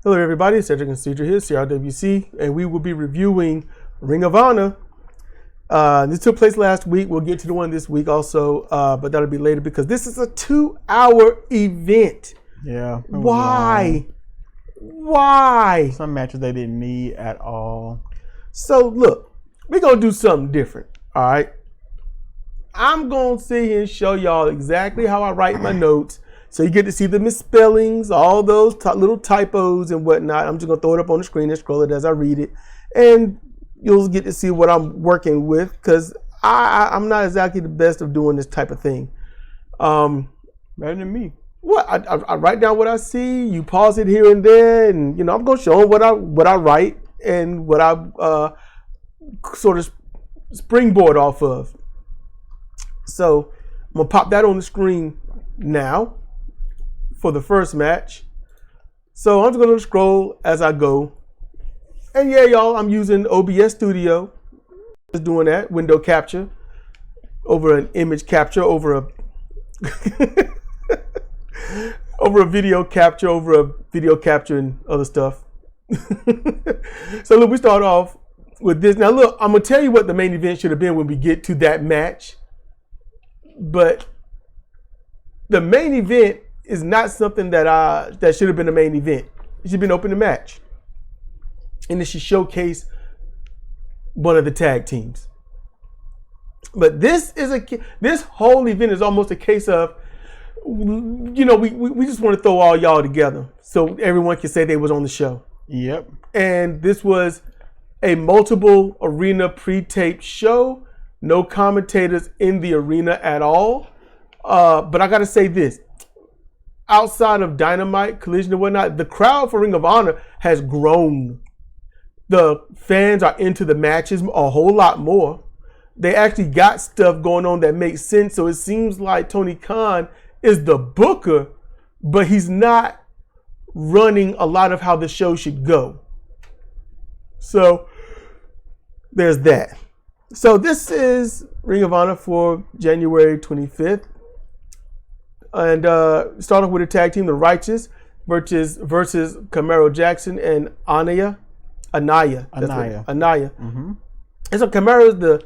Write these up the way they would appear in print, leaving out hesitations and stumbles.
Hello everybody, Cedric and Cedra here, CRWC, and we will be reviewing Ring of Honor. This took place last week. We'll get to the one this week also, but that'll be later because this is a 2-hour event. Yeah. Why? Why? Some matches they didn't need at all. So look, we're going to do something different, all right? I'm going to sit here and show y'all exactly how I write my notes. So you get to see the misspellings, all those little typos and whatnot. I'm just going to throw it up on the screen and scroll it as I read it. And you'll get to see what I'm working with because I'm not exactly the best of doing this type of thing. Better than me. What I write down what I see. You pause it here and there. And, I'm going to show them what I write and what I sort of springboard off of. So I'm going to pop that on the screen now for the first match. So I'm just going to scroll as I go. And yeah, y'all, I'm using OBS Studio. Just doing that, window capture over an image capture, over a video capture and other stuff. So look, we start off with this. Now look, I'm going to tell you what the main event should have been when we get to that match. But the main event is not something that should have been the main event. It should have been open the match. And it should showcase one of the tag teams. But this whole event is almost a case of, we just want to throw all y'all together so everyone can say they was on the show. Yep. And this was a multiple arena pre-taped show. No commentators in the arena at all. But I got to say this. Outside of Dynamite, Collision, and whatnot, the crowd for Ring of Honor has grown. The fans are into the matches a whole lot more. They actually got stuff going on that makes sense. So it seems like Tony Khan is the booker, but he's not running a lot of how the show should go. So there's that. So this is Ring of Honor for January 25th. And start off with a tag team, the Righteous versus Camaro Jackson and Anaya. Mm-hmm. And so Camaro is the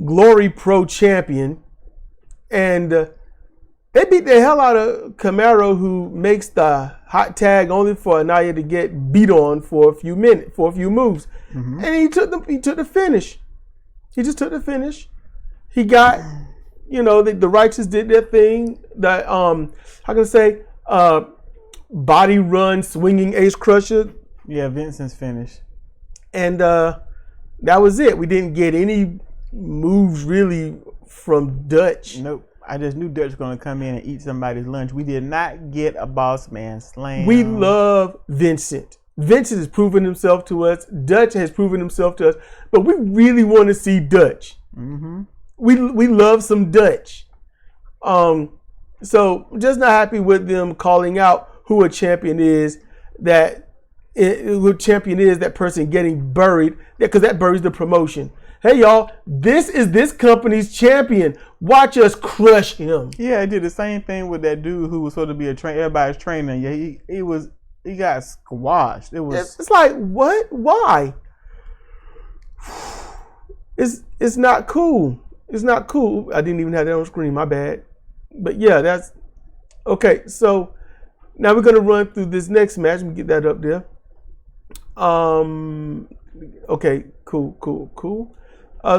Glory Pro champion. And they beat the hell out of Camaro, who makes the hot tag only for Anaya to get beat on for a few moves. Mm-hmm. And he took the finish. He just took the finish. He got, the Righteous did their thing. That body run swinging ace crusher. Yeah, Vincent's finish. And that was it. We didn't get any moves really from Dutch. Nope. I just knew Dutch was going to come in and eat somebody's lunch. We did not get a boss man slam. We love Vincent. Vincent has proven himself to us. Dutch has proven himself to us. But we really want to see Dutch. Mm-hmm. We love some Dutch. So just not happy with them calling out who a champion is. Who champion is that person getting buried, because that buries the promotion. Hey y'all, this is this company's champion. Watch us crush him. Yeah, I did the same thing with that dude who was supposed to be everybody's trainer. Yeah, he got squashed. It's like, what? Why? It's not cool. It's not cool. I didn't even have that on screen. My bad. But yeah, that's okay. So now we're gonna run through this next match. Let me get that up there. Okay, cool.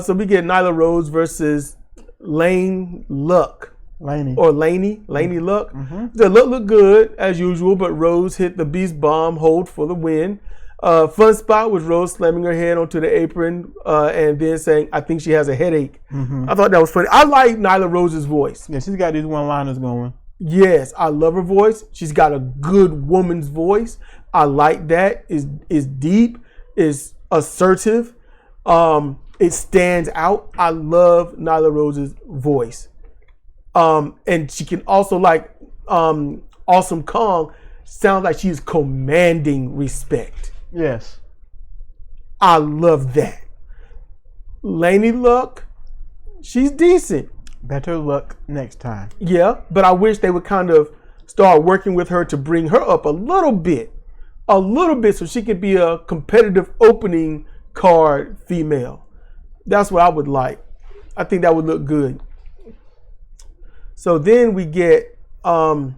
So we get Nyla Rose versus Laney Luck. Luck. Mm-hmm. The look good as usual, but Rose hit the Beast Bomb hold for the win. Fun spot was Rose slamming her head onto the apron and then saying, "I think she has a headache." Mm-hmm. I thought that was funny. I like Nyla Rose's voice. Yeah, she's got these one-liners going. Yes, I love her voice. She's got a good woman's voice. I like that. Is deep, is assertive. It stands out. I love Nyla Rose's voice. And she can also, like Awesome Kong, sound like she's commanding respect. Yes. I love that. Laney Luck, she's decent. Better luck next time. Yeah, but I wish they would kind of start working with her to bring her up a little bit. a little bit so she could be a competitive opening card female. That's what I would like. I think that would look good. So then we get Aaron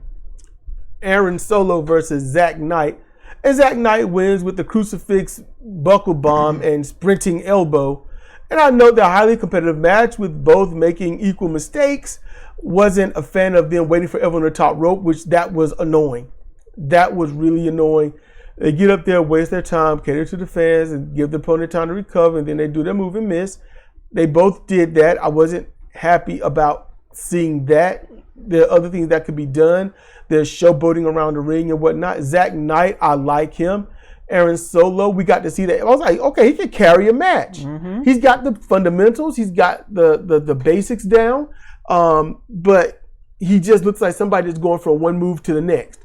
Solo versus Zach Knight. And Zach Knight wins with the crucifix buckle bomb and sprinting elbow. And I know they're a highly competitive match with both making equal mistakes. Wasn't a fan of them waiting forever on the top rope, which that was annoying. That was really annoying. They get up there, waste their time, cater to the fans, and give the opponent time to recover, and then they do their move and miss. They both did that. I wasn't happy about seeing that. There are other things that could be done. There's showboating around the ring and whatnot. Zach Knight, I like him. Aaron Solo, we got to see that. I was like, okay, he can carry a match. Mm-hmm. He's got the fundamentals. He's got the basics down. But he just looks like somebody that's going from one move to the next.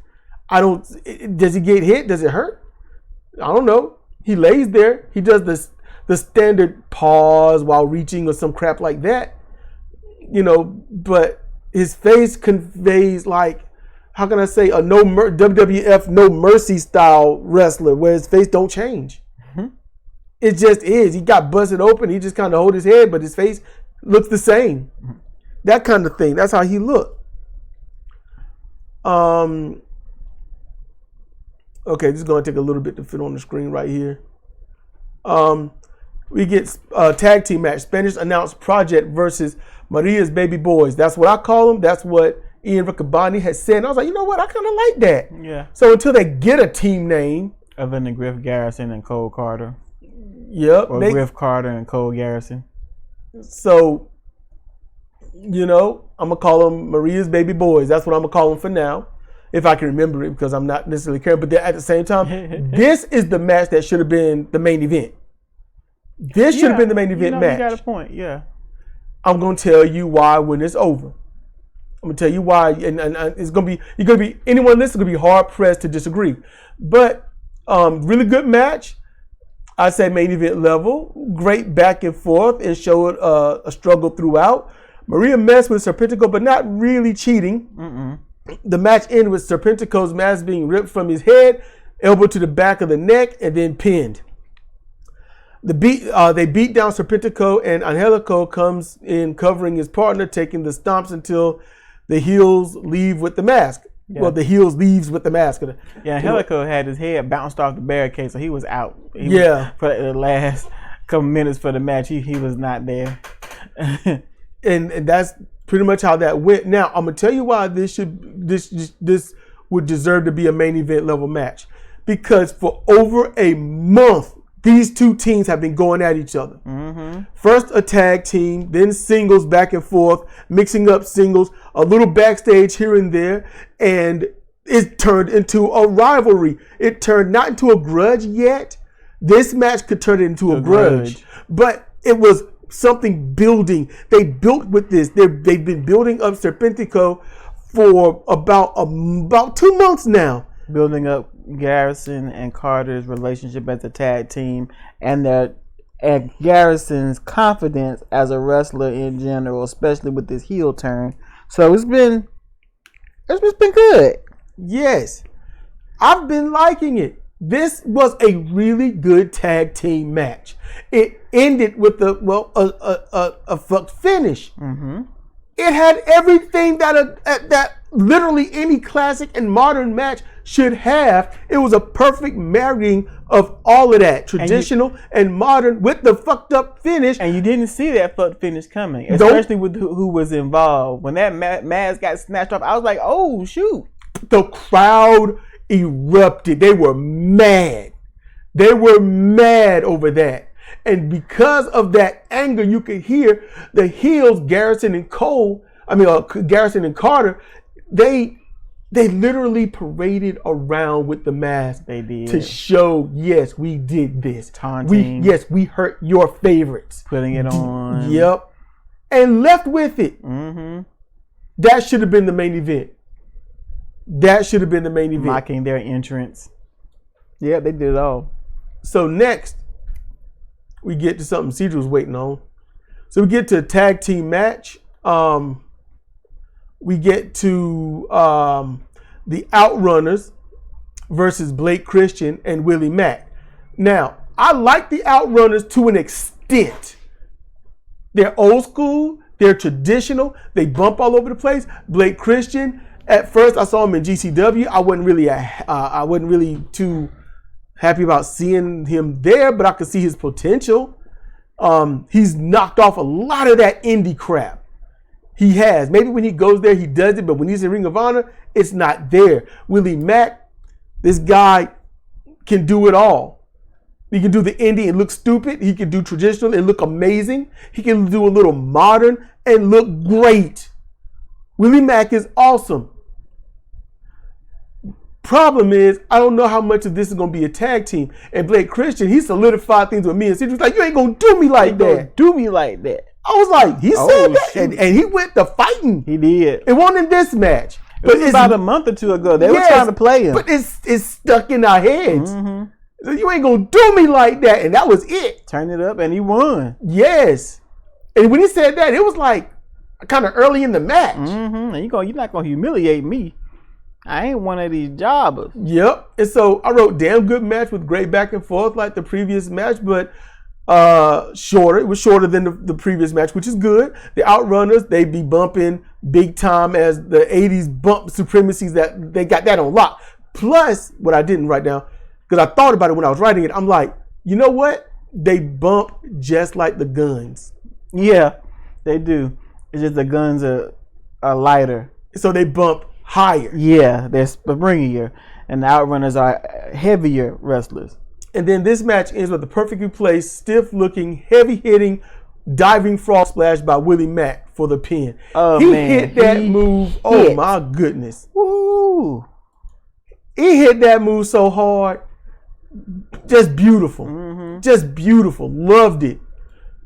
Does he get hit? Does it hurt? I don't know. He lays there. He does the standard pause while reaching or some crap like that. But his face conveys like, how can I say, a WWF No Mercy style wrestler where his face don't change. Mm-hmm. It just is. He got busted open. He just kind of hold his head, but his face looks the same. Mm-hmm. That kind of thing. That's how he looked. Okay, this is going to take a little bit to fit on the screen right here. We get a tag team match. Spanish announced Project versus Maria's Baby Boys. That's what I call them. That's what Ian Riccaboni has said. And I was like, you know what? I kind of like that. Yeah. So until they get a team name. Other than Griff Garrison and Cole Carter. Yep. Or Griff Carter and Cole Garrison. So, I'm going to call them Maria's Baby Boys. That's what I'm going to call them for now. If I can remember it, because I'm not necessarily caring. But at the same time, this is the match that should have been the main event. This should have been the main event match. You got a point, yeah. I'm going to tell you why when it's over. I'm going to tell you why. And it's going to be, anyone listening is going to be hard pressed to disagree. But really good match. I say main event level. Great back and forth and showed a struggle throughout. Maria messed with Serpentico, but not really cheating. Mm-mm. The match ended with Serpentico's mask being ripped from his head, elbow to the back of the neck, and then pinned. They beat down Serpentico, and Angelico comes in covering his partner, taking the stomps until the heels leave with the mask. Yeah. Well, the heels leaves with the mask. Yeah, Angelico had his head bounced off the barricade, so he was out. For the last couple minutes for the match, he was not there. and that's pretty much how that went. Now, I'm gonna tell you why this would deserve to be a main event level match, because for over a month these two teams have been going at each other. Mm-hmm. First a tag team, then singles back and forth, mixing up singles, a little backstage here and there, and it turned into a rivalry. It turned not into a grudge yet. This match could turn into a grudge, but it was something building. They built with this. They've been building up Serpentico for about 2 months now. Building up Garrison and Carter's relationship as a tag team, and Garrison's confidence as a wrestler in general, especially with this heel turn. So it's been good. Yes, I've been liking it. This was a really good tag team match. It ended with a fucked finish. Mm-hmm. It had everything that literally any classic and modern match should have. It was a perfect marrying of all of that, traditional and modern, with the fucked up finish. And you didn't see that fucked finish coming, especially with who was involved. When that mask got snatched off, I was like, oh shoot. The crowd erupted. They were mad. They were mad over that. And because of that anger, you could hear the heels, Garrison and Carter, they literally paraded around with the mask. They did. To show, yes, we did this. Taunting. We hurt your favorites. Putting it on. Yep. And left with it. Mm-hmm. That should have been the main event. Mocking their entrance. Yeah, they did it all. So next, we get to something Cedar was waiting on. So we get to a tag team match. We get to the Outrunners versus Blake Christian and Willie Mack. Now, I like the Outrunners to an extent. They're old school. They're traditional. They bump all over the place. Blake Christian, at first I saw him in GCW. I wasn't really too happy about seeing him there, but I could see his potential. He's knocked off a lot of that indie crap. He has. Maybe when he goes there, he does it, but when he's in Ring of Honor, it's not there. Willie Mack, this guy can do it all. He can do the indie and look stupid. He can do traditional and look amazing. He can do a little modern and look great. Willie Mack is awesome. Problem is, I don't know how much of this is going to be a tag team. And Blake Christian, he solidified things with me. And he was like, you ain't going to do me like that. Do me like that. I was like, he said that. And he went to fighting. He did. It wasn't in this match. But it's about a month or two ago. They were trying to play him. But it's stuck in our heads. Mm-hmm. So you ain't going to do me like that. And that was it. Turn it up and he won. Yes. And when he said that, it was like kind of early in the match. Mm-hmm. And you're not going to humiliate me. I ain't one of these jobbers. Yep. And so I wrote damn good match with great back and forth like the previous match, but shorter. It was shorter than the previous match, which is good. The Outrunners, they be bumping big time as the 80s bump supremacies that they got that on lock. Plus, what I didn't write down, because I thought about it when I was writing it, I'm like, you know what? They bump just like the Guns. Yeah, they do. It's just the Guns are lighter. So they bump higher. Yeah, they're springier. And the Outrunners are heavier wrestlers. And then this match ends with a perfectly placed, stiff-looking, heavy-hitting, diving frog splash by Willie Mack for the pin. Oh, he man. hit that move. Oh, my goodness. Woo. He hit that move so hard. Just beautiful. Mm-hmm. Just beautiful. Loved it.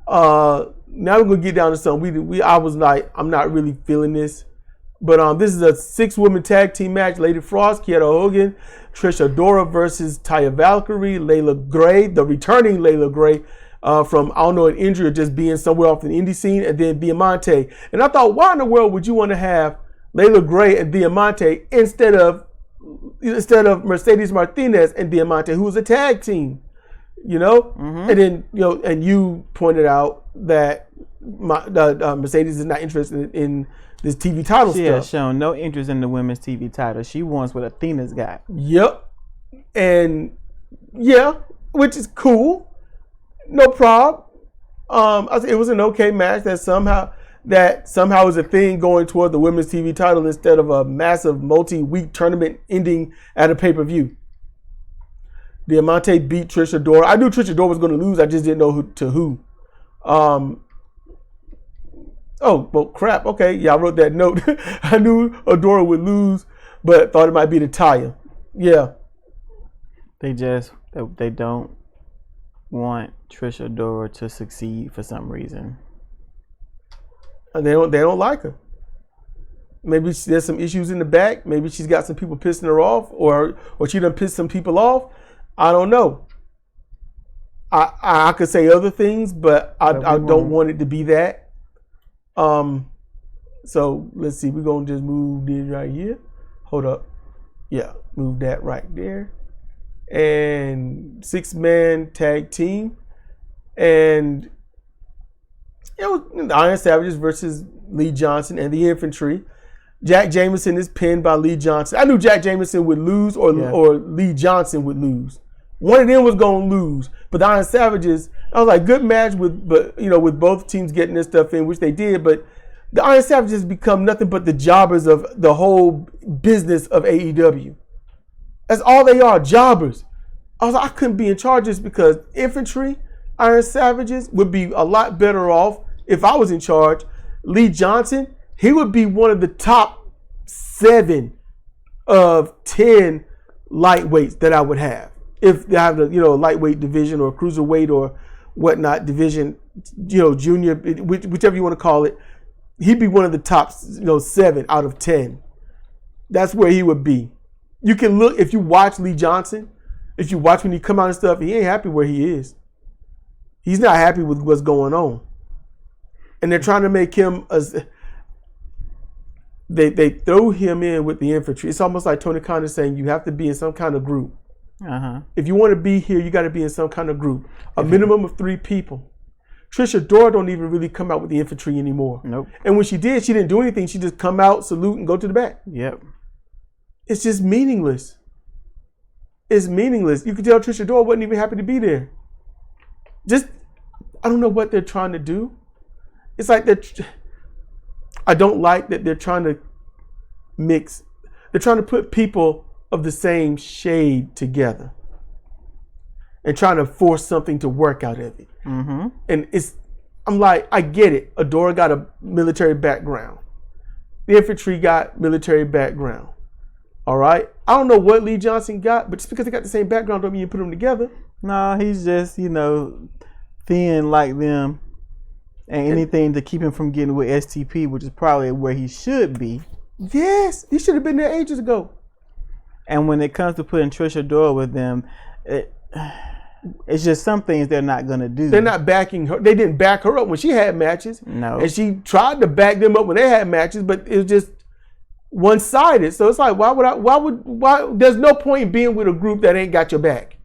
Now we're going to get down to something. I was like, I'm not really feeling this. But this is a 6-woman tag team match. Lady Frost, Kiera Hogan, Trish Adora versus Taya Valkyrie, Layla Gray, the returning Layla Gray from, I don't know, an injury or just being somewhere off the indie scene, and then Diamante. And I thought, why in the world would you want to have Layla Gray and Diamante instead of Mercedes Martinez and Diamante, who was a tag team, you know? Mm-hmm. And then, and you pointed out that Mercedes is not interested in this TV title stuff. She has shown no interest in the women's TV title. She wants what Athena's got. Yep. And yeah, which is cool. No problem. It was an okay match that somehow is a thing going toward the women's TV title instead of a massive multi-week tournament ending at a pay-per-view. Diamante beat Trish Adora. I knew Trish Adora was going to lose. I just didn't know who. Oh, well, crap. Okay, yeah, I wrote that note. I knew Adora would lose, but thought it might be the Taya. Yeah. They don't want Trish Adora to succeed for some reason. And they don't like her. Maybe there's some issues in the back. Maybe she's got some people pissing her off, or she done pissed some people off. I don't know. I could say other things, but I don't want it to be that. So let's see. We're gonna just move this right here. Hold up. Yeah, move that right there. And 6-man tag team, and it was the Iron Savages versus Lee Johnson and the Infantry. Jack Jameson is pinned by Lee Johnson. I knew Jack Jameson would lose or Lee Johnson would lose. One of them was gonna lose, but the Iron Savages, I was like, good match with both teams getting their stuff in, which they did. But the Iron Savages become nothing but the jobbers of the whole business of AEW. That's all they are, jobbers. I was like, I couldn't be in charge of this because Infantry, Iron Savages would be a lot better off if I was in charge. Lee Johnson, he would be one of the top 7 of 10 lightweights that I would have. If they have the lightweight division or cruiserweight or whatnot division, junior, whichever you want to call it, he'd be one of the top 7 out of 10. That's where he would be. You can look, if you watch Lee Johnson, if you watch when he come out and stuff, he ain't happy where he is. He's not happy with what's going on. And they're trying to make him they throw him in with the infantry. It's almost like Tony Khan is saying you have to be in some kind of group. If you want to be here, you got to be in some kind of group. A minimum of 3 people. Trisha Dora don't even really come out with the infantry anymore. Nope. And when she did, she didn't do anything. She just come out, salute, and go to the back. Yep. It's just meaningless. It's meaningless. You can tell Trisha Dora wasn't even happy to be there. Just, I don't know what they're trying to do. It's like I don't like that they're trying to mix. They're trying to put people of the same shade together and trying to force something to work out of it. And I'm like, I get it. Adora got a military background. The infantry got military background. All right. I don't know what Lee Johnson got, but just because they got the same background don't mean you put them together. No, he's just, thin like them. And anything to keep him from getting with STP, which is probably where he should be. Yes, he should have been there ages ago. And when it comes to putting Trisha Dora with them, it's just some things they're not going to do. They're not backing her. They didn't back her up when she had matches. No. And she tried to back them up when they had matches, but it was just one-sided. So it's like, why there's no point in being with a group that ain't got your back.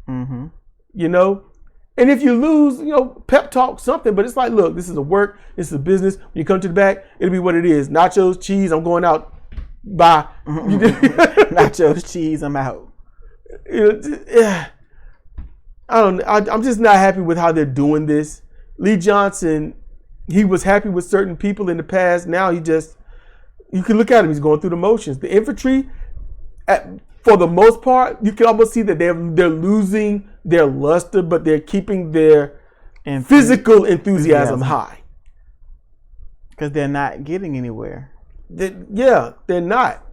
And if you lose, pep talk something, but it's like, look, this is a work, this is a business. When you come to the back, it'll be what it is. Nachos, cheese, I'm going out. Bye. Nachos, cheese, I'm out. I'm just not happy with how they're doing this. Lee Johnson, he was happy with certain people in the past. Now you can look at him, he's going through the motions. The infantry, for the most part, you can almost see that they're losing their luster, but they're keeping their physical enthusiasm high. Because they're not getting anywhere. They're not.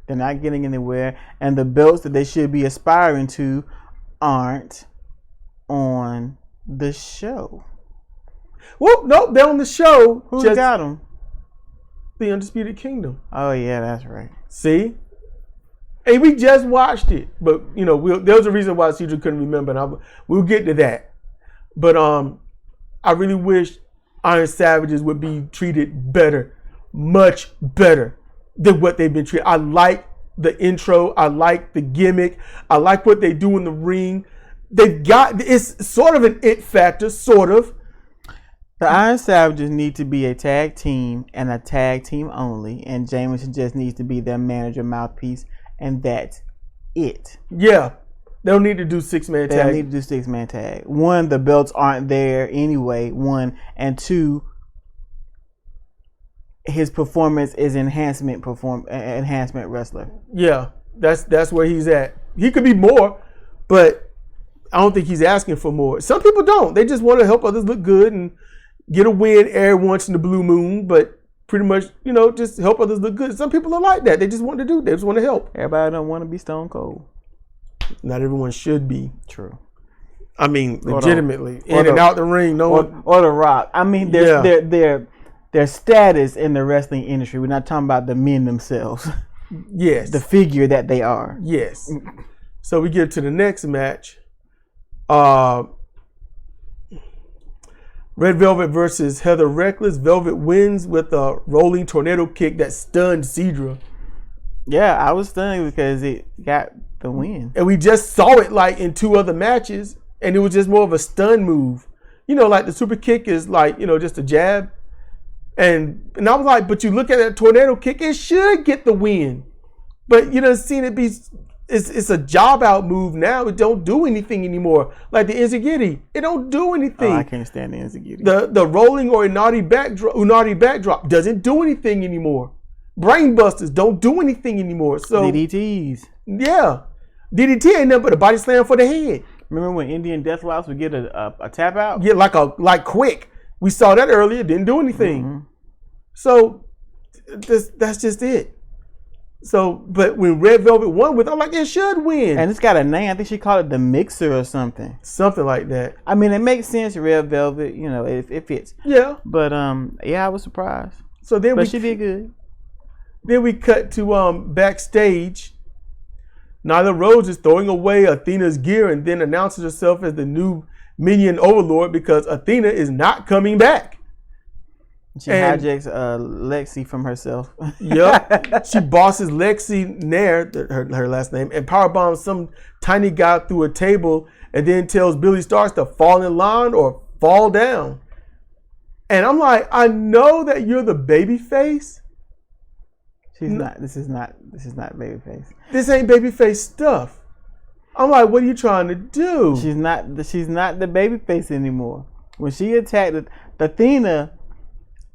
They're not getting anywhere. And the belts that they should be aspiring to aren't on the show. Well, no, they're on the show. Who got them? The Undisputed Kingdom. Oh, yeah, that's right. See? Hey, we just watched it, but there was a reason why Cedric couldn't remember, and we'll get to that. But I really wish Iron Savages would be treated better, much better than what they've been treated. I like the intro, I like the gimmick, I like what they do in the ring. It's sort of an it factor, sort of. The Iron Savages need to be a tag team and a tag team only, and Jameson just needs to be their manager mouthpiece. And that's it. Yeah. They don't need to do 6-man tag. They don't need to do 6-man tag. 1, the belts aren't there anyway. 1 and 2, his performance is enhancement wrestler. Yeah. That's where he's at. He could be more, but I don't think he's asking for more. Some people don't. They just want to help others look good and get a win every once in the blue moon, but pretty much, just help others look good. Some people are like that. They just want to they just want to help. Everybody don't want to be Stone Cold. Not everyone should be. True. I mean, legitimately. In and out the ring. Or The Rock. I mean, their status in the wrestling industry. We're not talking about the men themselves. Yes. The figure that they are. Yes. So we get to the next match. Red Velvet versus Heather Reckless. Velvet wins with a rolling tornado kick that stunned Cedra. Yeah, I was stunned because it got the win. And we just saw it like in 2 other matches, and it was just more of a stun move. Like the super kick is like, just a jab. And I was like, but you look at that tornado kick, it should get the win. But seen it be, it's a job out move now. It don't do anything anymore. Like the Inzaguri, it don't do anything. Oh, I can't stand the Inzaguri. The rolling or Unagi backdrop doesn't do anything anymore. Brainbusters don't do anything anymore. So DDTs. Yeah. DDT ain't nothing but a body slam for the head. Remember when Indian Deathlops would get a tap out? Yeah, like quick. We saw that earlier. Didn't do anything. Mm-hmm. So that's just it. So, but when Red Velvet won with, I'm like, it should win. And it's got a name. I think she called it the Mixer or something. Something like that. I mean, it makes sense. Red Velvet, it fits. Yeah. But I was surprised. So then she did good. Then we cut to backstage. Nyla Rose is throwing away Athena's gear and then announces herself as the new Minion Overlord because Athena is not coming back. She hijacks Lexi from herself. Yep. She bosses Lexi Nair, her last name, and powerbombs some tiny guy through a table and then tells Billy Starks to fall in line or fall down. And I'm like, I know that you're the baby face. She's not. This is not baby face. This ain't baby face stuff. I'm like, what are you trying to do? She's not the baby face anymore. When she attacked Athena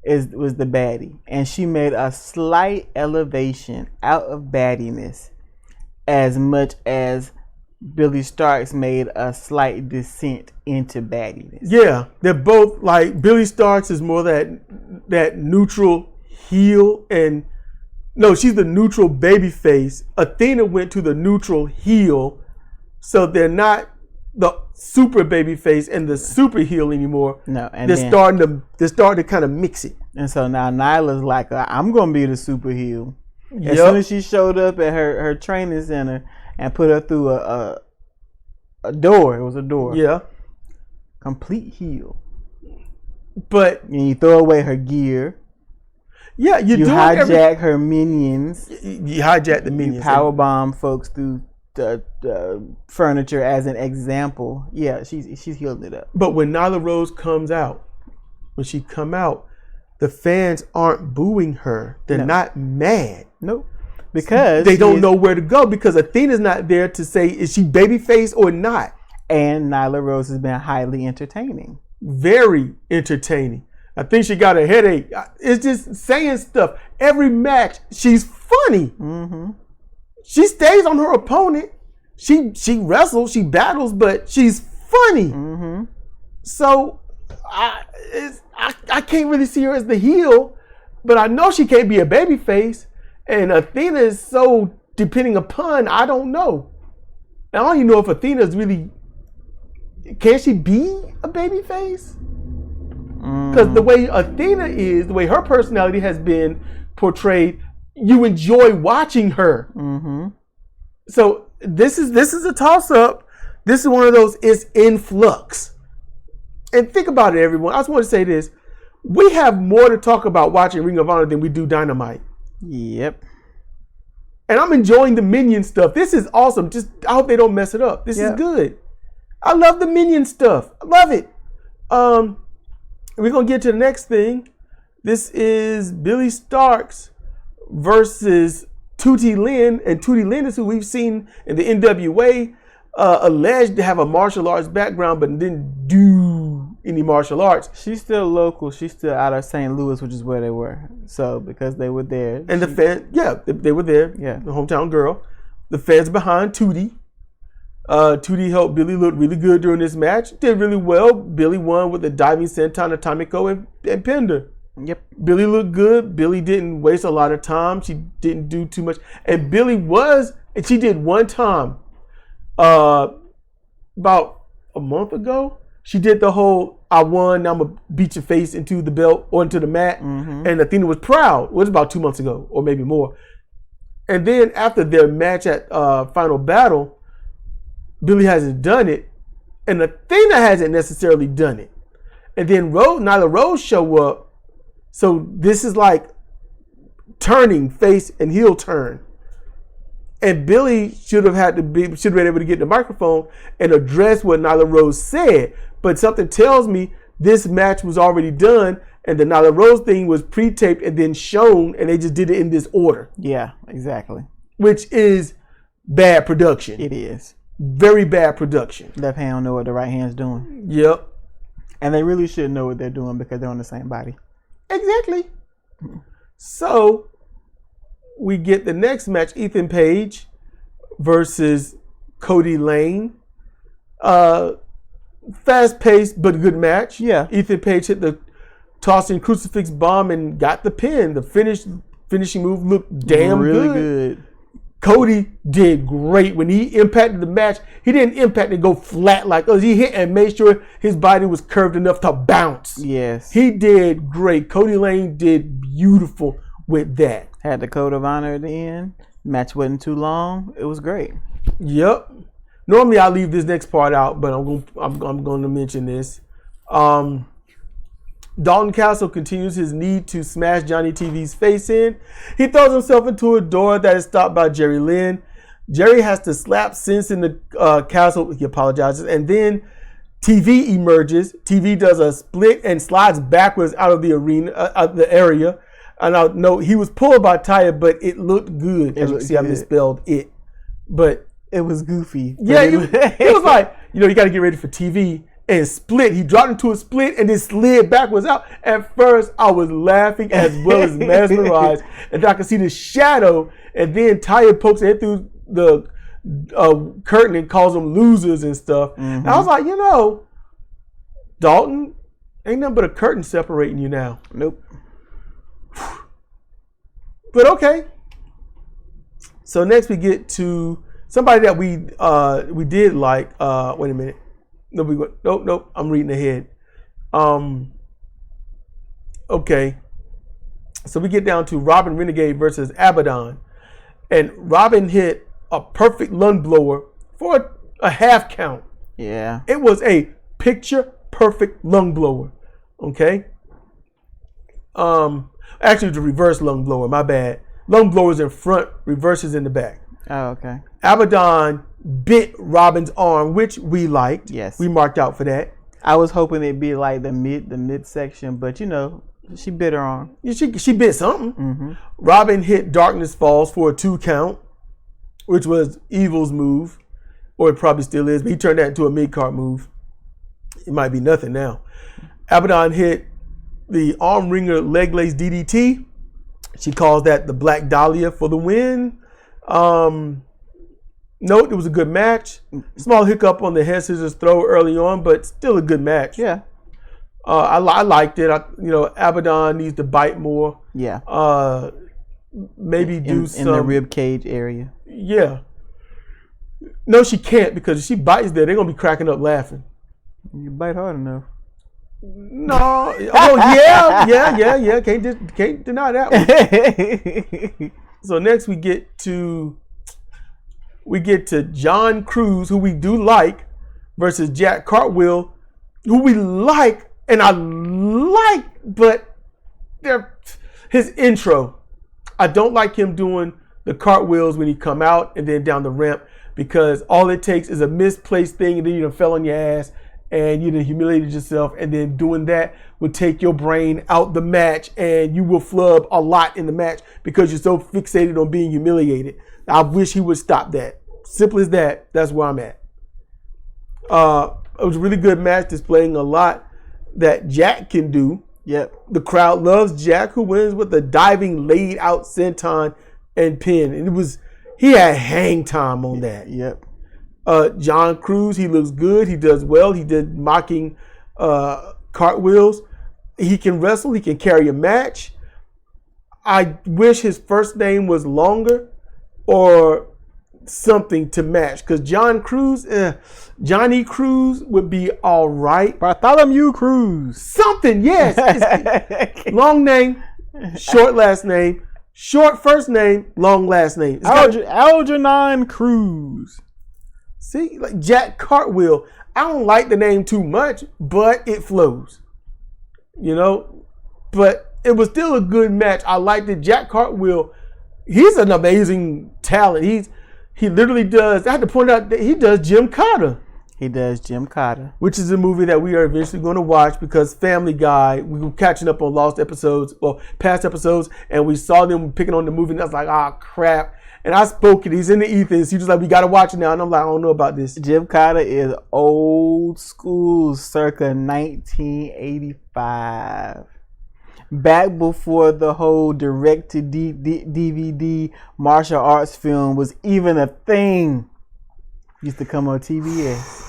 was the baddie, and she made a slight elevation out of baddiness, as much as Billy Starks made a slight descent into baddiness. Yeah, they're both like Billy Starks is more that neutral heel, and no, she's the neutral baby face. Athena went to the neutral heel, so they're not the super baby face and the super heel anymore. No, and they're starting to kind of mix it. And so now Nyla's like, I'm gonna be the super heel. As soon as she showed up at her training center and put her through a door, it was a door. Yeah, complete heel. But and you throw away her gear. Yeah, you hijack her minions. You hijack the minions. You powerbomb folks through the furniture as an example. Yeah, she's healed it up. But when Nyla Rose comes out, when she come out, the fans aren't booing her. They're not mad. Nope. Because they don't know where to go because Athena's not there to say is she babyface or not. And Nyla Rose has been highly entertaining. Very entertaining. I think she got a headache. It's just saying stuff. Every match, she's funny. Mm-hmm. She stays on her opponent. She wrestles, she battles, but she's funny. Mm-hmm. So I can't really see her as the heel, but I know she can't be a babyface. And Athena is so depending upon, I don't know. I don't even know if Athena is really, can she be a babyface? Because the way Athena is, the way her personality has been portrayed, you enjoy watching her. Mm-hmm. So this is a toss-up. This is one of those, it's in flux. And think about it, everyone. I just want to say this. We have more to talk about watching Ring of Honor than we do Dynamite. Yep. And I'm enjoying the Minion stuff. This is awesome. Just I hope they don't mess it up. This is good. I love the Minion stuff. I love it. We're going to get to the next thing. This is Billy Starks versus Tootie Lynn. And Tootie Lynn is who we've seen in the NWA, alleged to have a martial arts background, but didn't do any martial arts. She's still local. She's still out of St. Louis, which is where they were. So, because they were there. And the fans, they were there. Yeah. The hometown girl. The fans behind Tootie. Tootie helped Billy look really good during this match. Did really well. Billy won with the diving senton, Atomico, and Pender. Yep. Billy looked good. Billy didn't waste a lot of time. She didn't do too much. And she did one time, about a month ago, she did the whole, I won, now I'm going to beat your face into the belt or into the mat. Mm-hmm. And Athena was proud. It was about 2 months ago or maybe more. And then after their match at Final Battle, Billy hasn't done it, and Athena hasn't necessarily done it. And then Nyla Rose show up. So this is like turning face and heel turn. And Billy should have been able to get the microphone and address what Nyla Rose said. But something tells me this match was already done, and the Nyla Rose thing was pre-taped and then shown, and they just did it in this order. Yeah, exactly. Which is bad production. It is. Very bad production. Left hand don't know what the right hand's doing. Yep. And they really should know what they're doing because they're on the same body. Exactly. So we get the next match, Ethan Page versus Cody Lane. Fast-paced but good match. Yeah. Ethan Page hit the tossing crucifix bomb and got the pin. The finishing move looked damn really good. Cody did great. When he impacted the match, he didn't impact and go flat like us. He hit and made sure his body was curved enough to bounce. Yes. He did great. Cody Lane did beautiful with that. Had the code of honor at the end. Match wasn't too long. It was great. Yep. Normally I leave this next part out, but I'm going to mention this. Dalton Castle continues his need to smash Johnny TV's face in. He throws himself into a door that is stopped by Jerry Lynn. Jerry has to slap sense in the castle. He apologizes. And then TV emerges. TV does a split and slides backwards out of the arena, out of the area. And I know he was pulled by Taya, but it looked good. As you can see, I misspelled it. But it was goofy. Yeah, it was like, you got to get ready for TV. And split. He dropped into a split and then slid backwards out. At first, I was laughing as well as mesmerized. And I could see the shadow. And then Taya pokes it through the curtain and calls them losers and stuff. Mm-hmm. And I was like, Dalton, ain't nothing but a curtain separating you now. Nope. But okay. So next we get to somebody that we did like. Wait a minute. Nope. I'm reading ahead. Okay. So we get down to Robin Renegade versus Abaddon. And Robin hit a perfect lung blower for a half count. Yeah. It was a picture perfect lung blower. Okay. Actually the reverse lung blower, my bad. Lung blowers in front, reverses in the back. Oh, okay. Abaddon bit Robin's arm, which we liked. Yes. We marked out for that. I was hoping it'd be like the mid section, but she bit her arm. She bit something. Mm-hmm. Robin hit Darkness Falls for a 2 count, which was Evil's move, or it probably still is, but he turned that into a mid-card move. It might be nothing now. Abaddon hit the arm ringer leg lace DDT. She calls that the Black Dahlia for the win. Note, it was a good match. Small hiccup on the head scissors throw early on, but still a good match. Yeah. I liked it. Abaddon needs to bite more. Yeah. Maybe do some in the rib cage area. Yeah. No, she can't, because if she bites there, they're gonna be cracking up laughing. You bite hard enough. No. Oh yeah. Can't deny that one. So next we get to John Cruz, who we do like, versus Jack Cartwheel, who we like, and I like, but his intro. I don't like him doing the cartwheels when he come out and then down the ramp, because all it takes is a misplaced thing and then you done fell on your ass and you done humiliated yourself, and then doing that would take your brain out the match and you will flub a lot in the match because you're so fixated on being humiliated. I wish he would stop that. Simple as that. That's where I'm at. It was a really good match, displaying a lot that Jack can do. Yep. The crowd loves Jack, who wins with a diving laid out senton and pin. And he had hang time on that. Yep. John Cruz, he looks good. He does well. He did mocking cartwheels. He can wrestle. He can carry a match. I wish his first name was longer or something to match, because Johnny Cruz would be all right. Bartholomew Cruz. Something, yes. Long name, short last name, short first name, long last name. Algernon Cruz. See, like Jack Cartwheel. I don't like the name too much, but it flows. But it was still a good match. I liked it. Jack Cartwheel, he's an amazing talent. He literally does. I have to point out that he does Jim Cotter. He does Jim Cotter, which is a movie that we are eventually going to watch, because Family Guy, we were catching up on past episodes, and we saw them picking on the movie, and I was like, crap. And I spoke it. He's in the ethers. He was like, we got to watch it now. And I'm like, I don't know about this. Jim Cotter is old school, circa 1985. Back before the whole direct-to-DVD martial arts film was even a thing. Used to come on TBS.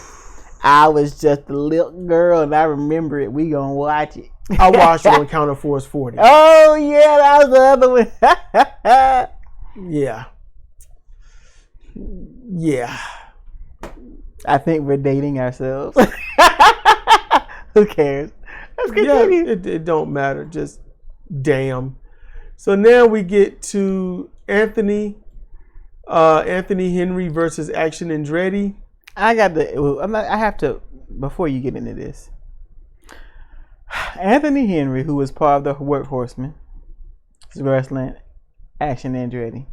I was just a little girl, and I remember it. We gonna watch it. I watched it on Counter Force 40. Oh, yeah, that was the other one. Yeah. Yeah. I think we're dating ourselves. Who cares? Let's continue. Yeah, it don't matter. Just damn. So now we get to Anthony Henry versus Action Andretti. I have to, before you get into this, Anthony Henry, who was part of the Workhorsemen, is wrestling Action Andretti.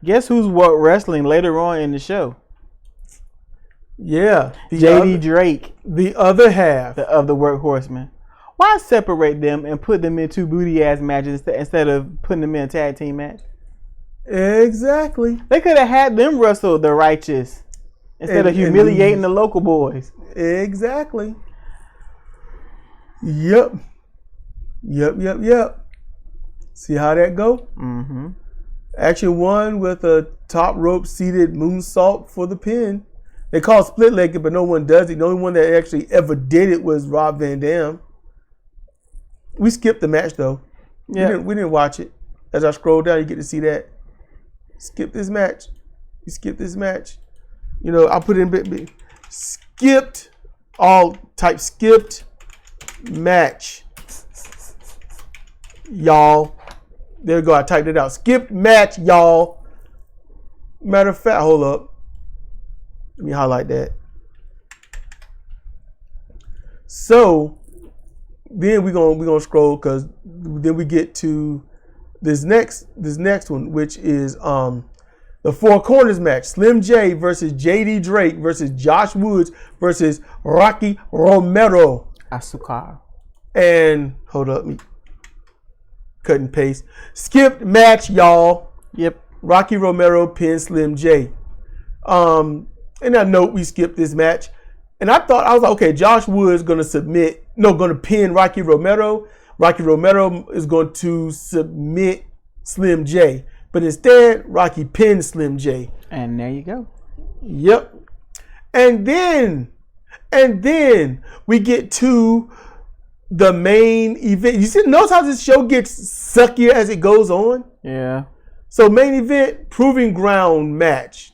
Guess who's wrestling later on in the show? Yeah. JD Drake. The other half. Of the Workhorsemen. Why separate them and put them in two booty-ass matches instead of putting them in a tag team match? Exactly. They could have had them wrestle the Righteous instead of humiliating the local boys. Exactly. Yep. See how that go? Mm-hmm. Action won with a top rope seated moonsault for the pin. They call it split legged, but no one does it. The only one that actually ever did it was Rob Van Dam. We skipped the match though. Yeah. We didn't watch it. As I scroll down, you get to see that. Skip this match. You skip this match. You know, I'll put it in bit. Skipped. All type skipped match. Y'all. There we go. I typed it out. Skipped match, y'all. Matter of fact, hold up. Let me highlight that. So then we're gonna scroll because then we get to this next one, which is the Four Corners match. Slim J versus JD Drake versus Josh Woods versus Rocky Romero. Asuka. And hold up, me cut and paste. Skipped match, y'all. Yep. Rocky Romero pinned Slim J. And I note we skipped this match. And I was like, okay, Josh Woods gonna pin Rocky Romero. Rocky Romero is going to submit Slim J. But instead, Rocky pinned Slim J. And there you go. Yep. And then we get to the main event. You see, notice how this show gets suckier as it goes on? Yeah. So main event, Proving Ground match.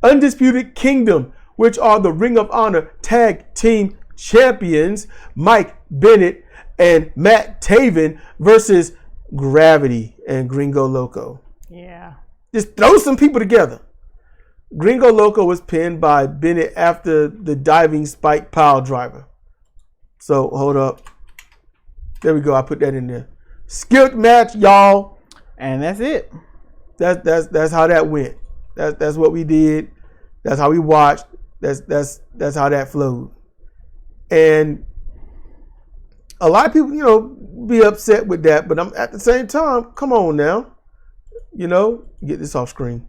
Undisputed Kingdom, which are the Ring of Honor Tag Team Champions, Mike Bennett and Matt Taven versus Gravity and Gringo Loco. Yeah. Just throw some people together. Gringo Loco was pinned by Bennett after the diving spike pile driver. So hold up. There we go. I put that in there. Skipped match, y'all. And that's it. That's how that went. That's what we did. That's how we watched. That's how that flowed. And a lot of people, you know, be upset with that, but I'm at the same time, come on now. You know, get this off screen.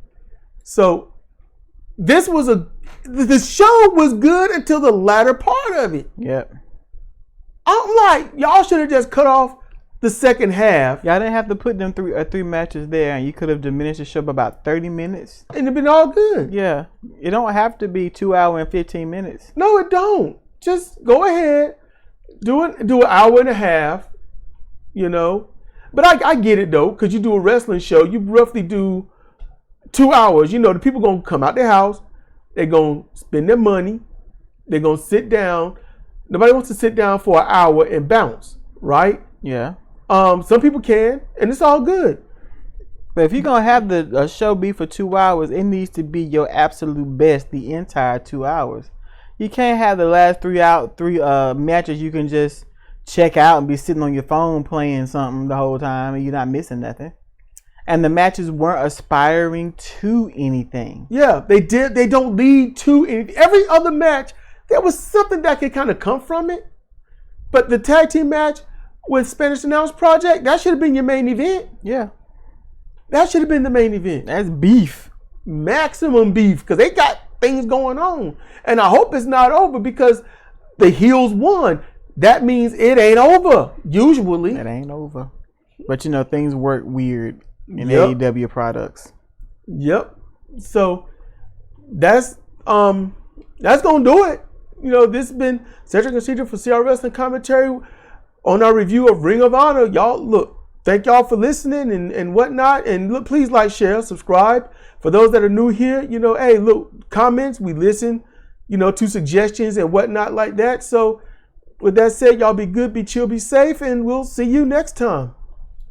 So the show was good until the latter part of it. Yep. I'm like, y'all should have just cut off the second half. Y'all didn't have to put them three matches there, and you could have diminished the show by about 30 minutes. And it'd been all good. Yeah. It don't have to be 2 hours and 15 minutes. No, it don't. Just go ahead. Do an hour and a half, you know. But I get it though, because you do a wrestling show, you roughly do 2 hours. You know, the people gonna come out their house, they're gonna spend their money, they're gonna sit down. Nobody wants to sit down for an hour and bounce, right? Yeah. Some people can, and it's all good. But if you're gonna have the show be for 2 hours, it needs to be your absolute best the entire 2 hours. You can't have the last three matches you can just check out and be sitting on your phone playing something the whole time and you're not missing nothing. And the matches weren't aspiring to anything. Yeah, they don't lead to anything. Every other match, there was something that could kind of come from it. But the tag team match with Spanish Announce Project, that should have been your main event. Yeah. That should have been the main event. That's beef. Maximum beef, because they got things going on. And I hope it's not over because the heels won. That means it ain't over, usually. It ain't over. But you know, things work weird in Yep. AEW products. Yep. So that's gonna do it. You know, this has been Cedric and Cedric for CR Wrestling Commentary on our review of Ring of Honor. Y'all, look, thank y'all for listening and whatnot. And look, please like, share, subscribe. For those that are new here, you know, hey, look, comments, we listen, you know, to suggestions and whatnot like that. So with that said, y'all be good, be chill, be safe, and we'll see you next time.